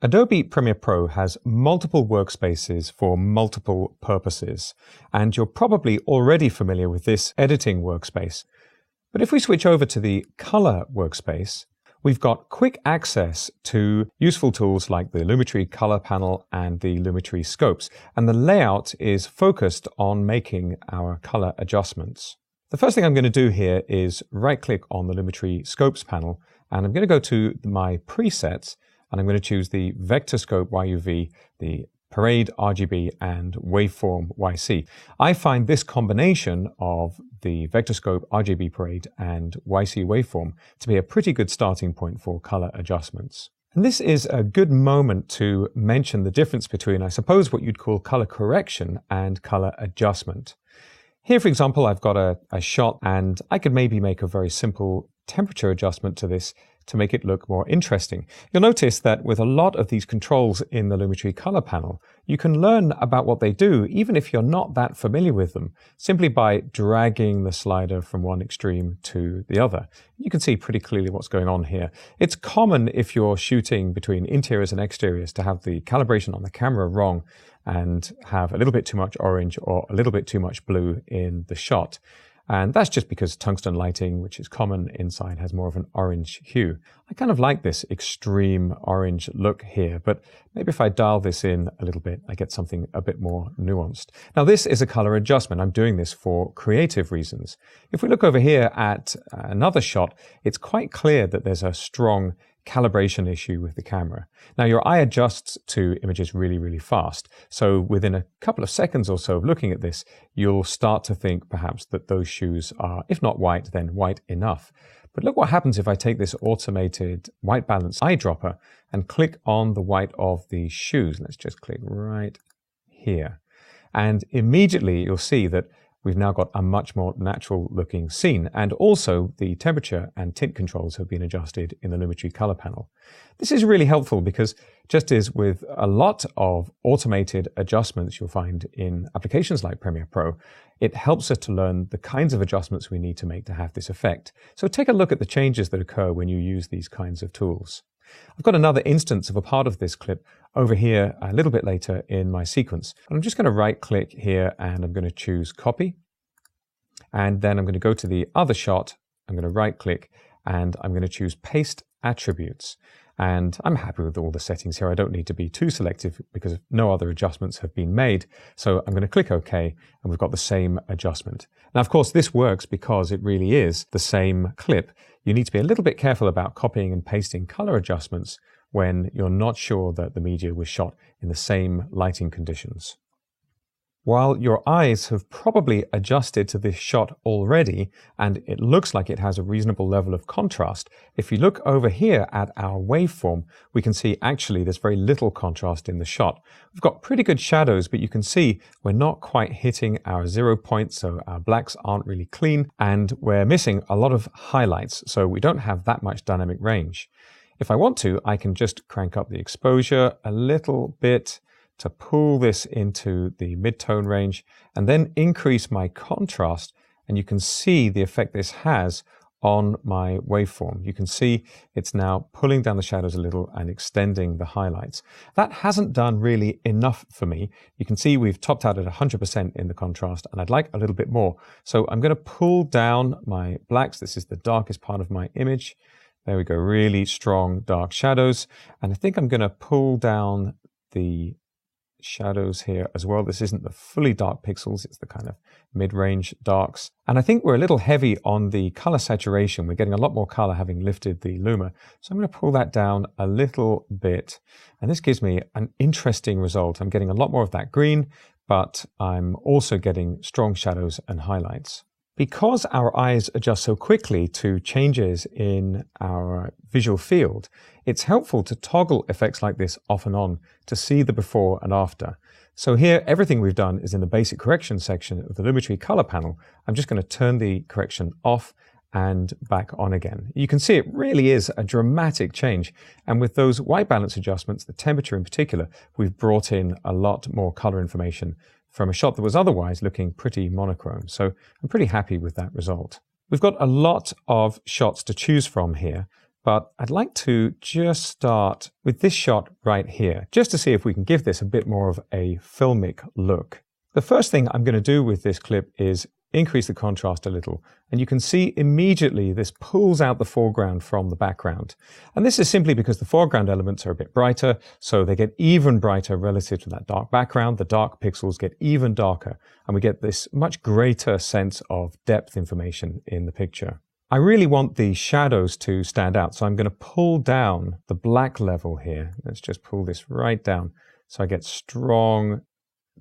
Adobe Premiere Pro has multiple workspaces for multiple purposes, and you're probably already familiar with this editing workspace. But if we switch over to the Color workspace, we've got quick access to useful tools like the Lumetri color panel and the Lumetri scopes, and the layout is focused on making our color adjustments. The first thing I'm going to do here is right-click on the Lumetri scopes panel, and I'm going to go to my presets, and I'm going to choose the Vector Scope YUV, the Parade RGB, and Waveform YC. I find this combination of the Vector Scope RGB Parade and YC Waveform to be a pretty good starting point for color adjustments. And this is a good moment to mention the difference between, I suppose, what you'd call color correction and color adjustment. Here, for example, I've got a shot, and I could maybe make a very simple temperature adjustment to this to make it look more interesting. You'll notice that with a lot of these controls in the Lumetri color panel, you can learn about what they do even if you're not that familiar with them, simply by dragging the slider from one extreme to the other. You can see pretty clearly what's going on here. It's common if you're shooting between interiors and exteriors to have the calibration on the camera wrong and have a little bit too much orange or a little bit too much blue in the shot. And that's just because tungsten lighting, which is common inside, has more of an orange hue. I kind of like this extreme orange look here, but maybe if I dial this in a little bit, I get something a bit more nuanced. Now, this is a color adjustment. I'm doing this for creative reasons. If we look over here at another shot, it's quite clear that there's a strong calibration issue with the camera. Now, your eye adjusts to images really, really fast. So within a couple of seconds or so of looking at this, you'll start to think perhaps that those shoes are, if not white, then white enough. But look what happens if I take this automated white balance eyedropper and click on the white of the shoes. Let's just click right here. And immediately you'll see that we've now got a much more natural looking scene, and also the temperature and tint controls have been adjusted in the Lumetri color panel. This is really helpful because, just as with a lot of automated adjustments you'll find in applications like Premiere Pro, it helps us to learn the kinds of adjustments we need to make to have this effect. So take a look at the changes that occur when you use these kinds of tools. I've got another instance of a part of this clip over here a little bit later in my sequence. I'm just going to right click here and I'm going to choose copy. And then I'm going to go to the other shot. I'm going to right click and I'm going to choose paste attributes. And I'm happy with all the settings here. I don't need to be too selective because no other adjustments have been made. So I'm going to click OK, and we've got the same adjustment. Now, of course, this works because it really is the same clip. You need to be a little bit careful about copying and pasting color adjustments when you're not sure that the media was shot in the same lighting conditions. While your eyes have probably adjusted to this shot already, and it looks like it has a reasonable level of contrast, if you look over here at our waveform, we can see actually there's very little contrast in the shot. We've got pretty good shadows, but you can see we're not quite hitting our 0 point, so our blacks aren't really clean, and we're missing a lot of highlights, so we don't have that much dynamic range. If I want to, I can just crank up the exposure a little bit to pull this into the mid-tone range, and then increase my contrast, and you can see the effect this has on my waveform. You can see it's now pulling down the shadows a little and extending the highlights. That hasn't done really enough for me. You can see we've topped out at 100% in the contrast, and I'd like a little bit more. So I'm going to pull down my blacks. This is the darkest part of my image. There we go, really strong dark shadows. And I think I'm going to pull down the shadows here as well. This isn't the fully dark pixels, it's the kind of mid-range darks. And I think we're a little heavy on the color saturation. We're getting a lot more color having lifted the Luma. So I'm going to pull that down a little bit. And this gives me an interesting result. I'm getting a lot more of that green, but I'm also getting strong shadows and highlights. Because our eyes adjust so quickly to changes in our visual field, it's helpful to toggle effects like this off and on to see the before and after. So here, everything we've done is in the basic correction section of the Lumetri color panel. I'm just going to turn the correction off and back on again. You can see it really is a dramatic change. And with those white balance adjustments, the temperature in particular, we've brought in a lot more color information from a shot that was otherwise looking pretty monochrome. So I'm pretty happy with that result. We've got a lot of shots to choose from here, but I'd like to just start with this shot right here, just to see if we can give this a bit more of a filmic look. The first thing I'm going to do with this clip is increase the contrast a little, and you can see immediately this pulls out the foreground from the background. And this is simply because the foreground elements are a bit brighter, so they get even brighter relative to that dark background. The dark pixels get even darker, and we get this much greater sense of depth information in the picture. I really want the shadows to stand out, so I'm going to pull down the black level here. Let's just pull this right down so I get strong,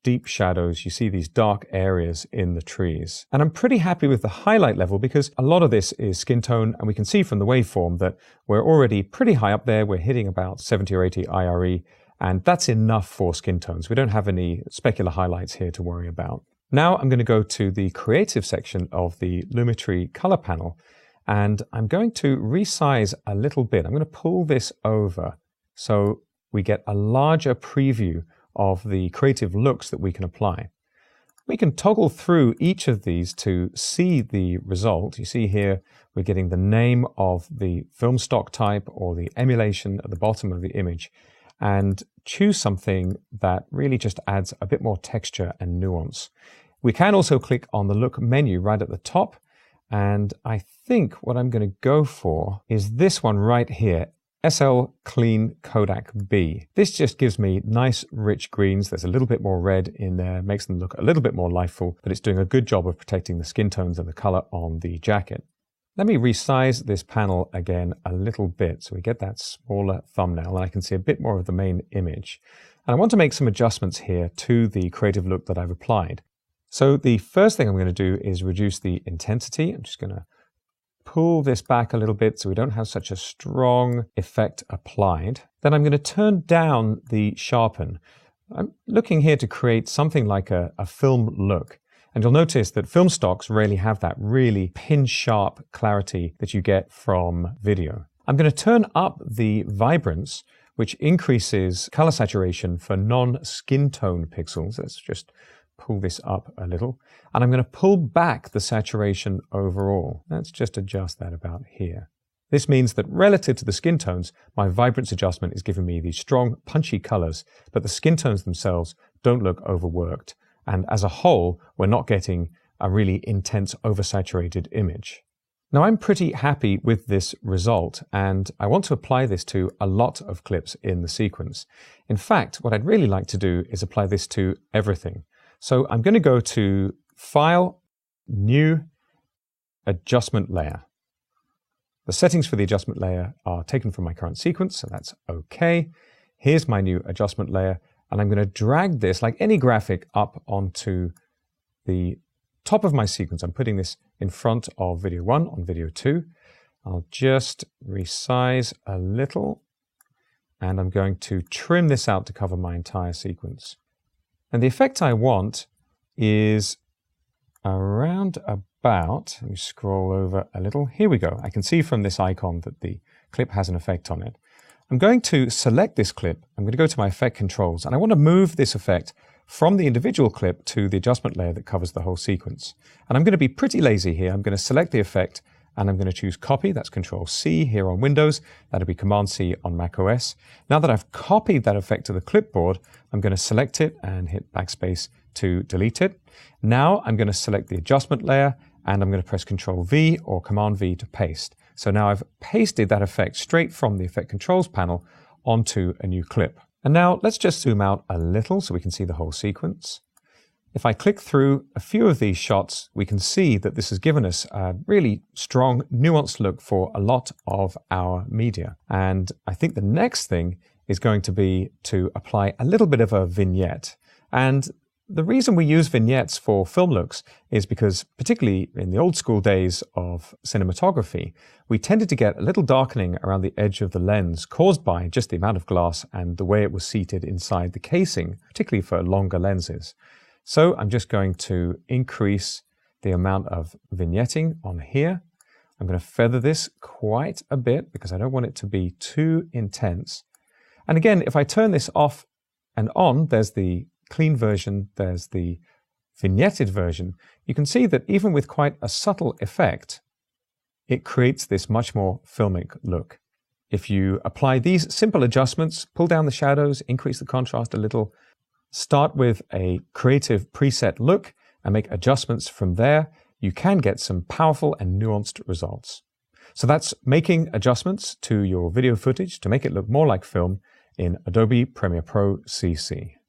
deep shadows. You see these dark areas in the trees. And I'm pretty happy with the highlight level because a lot of this is skin tone, and we can see from the waveform that we're already pretty high up there. We're hitting about 70 or 80 IRE, and that's enough for skin tones. We don't have any specular highlights here to worry about. Now I'm going to go to the creative section of the Lumetri color panel, and I'm going to resize a little bit. I'm going to pull this over so we get a larger preview of the creative looks that we can apply. We can toggle through each of these to see the result. You see here we're getting the name of the film stock type or the emulation at the bottom of the image, and choose something that really just adds a bit more texture and nuance. We can also click on the look menu right at the top, and I think what I'm going to go for is this one right here, SL Clean Kodak B. This just gives me nice rich greens. There's a little bit more red in there, makes them look a little bit more lifeful, but it's doing a good job of protecting the skin tones and the color on the jacket. Let me resize this panel again a little bit so we get that smaller thumbnail and I can see a bit more of the main image. And I want to make some adjustments here to the creative look that I've applied. So the first thing I'm going to do is reduce the intensity. I'm just going to pull this back a little bit so we don't have such a strong effect applied. Then I'm going to turn down the sharpen. I'm looking here to create something like a film look. And you'll notice that film stocks rarely have that really pin-sharp clarity that you get from video. I'm going to turn up the vibrance, which increases color saturation for non-skin tone pixels. Let's just pull this up a little. And I'm going to pull back the saturation overall. Let's just adjust that about here. This means that relative to the skin tones, my vibrance adjustment is giving me these strong, punchy colors, but the skin tones themselves don't look overworked. And as a whole, we're not getting a really intense, oversaturated image. Now, I'm pretty happy with this result, and I want to apply this to a lot of clips in the sequence. In fact, what I'd really like to do is apply this to everything. So I'm going to go to File, New, Adjustment Layer. The settings for the adjustment layer are taken from my current sequence, so that's okay. Here's my new adjustment layer, and I'm going to drag this, like any graphic, up onto the top of my sequence. I'm putting this in front of video 1 on video 2. I'll just resize a little, and I'm going to trim this out to cover my entire sequence. And the effect I want is around about, let me scroll over a little. Here we go. I can see from this icon that the clip has an effect on it. I'm going to select this clip. I'm going to go to my effect controls, and I want to move this effect from the individual clip to the adjustment layer that covers the whole sequence. And I'm going to be pretty lazy here. I'm going to select the effect, and I'm going to choose copy. That's Control C here on Windows. That'll be Command C on Mac OS. Now that I've copied that effect to the clipboard, I'm going to select it and hit backspace to delete it. Now I'm going to select the adjustment layer, and I'm going to press Control V or Command V to paste. So now I've pasted that effect straight from the Effect Controls panel onto a new clip. And now let's just zoom out a little so we can see the whole sequence. If I click through a few of these shots, we can see that this has given us a really strong, nuanced look for a lot of our media. And I think the next thing is going to be to apply a little bit of a vignette. And the reason we use vignettes for film looks is because, particularly in the old school days of cinematography, we tended to get a little darkening around the edge of the lens caused by just the amount of glass and the way it was seated inside the casing, particularly for longer lenses. So I'm just going to increase the amount of vignetting on here. I'm going to feather this quite a bit because I don't want it to be too intense. And again, if I turn this off and on, there's the clean version, there's the vignetted version. You can see that even with quite a subtle effect, it creates this much more filmic look. If you apply these simple adjustments, pull down the shadows, increase the contrast a little, start with a creative preset look, and make adjustments from there, you can get some powerful and nuanced results. So that's making adjustments to your video footage to make it look more like film in Adobe Premiere Pro CC.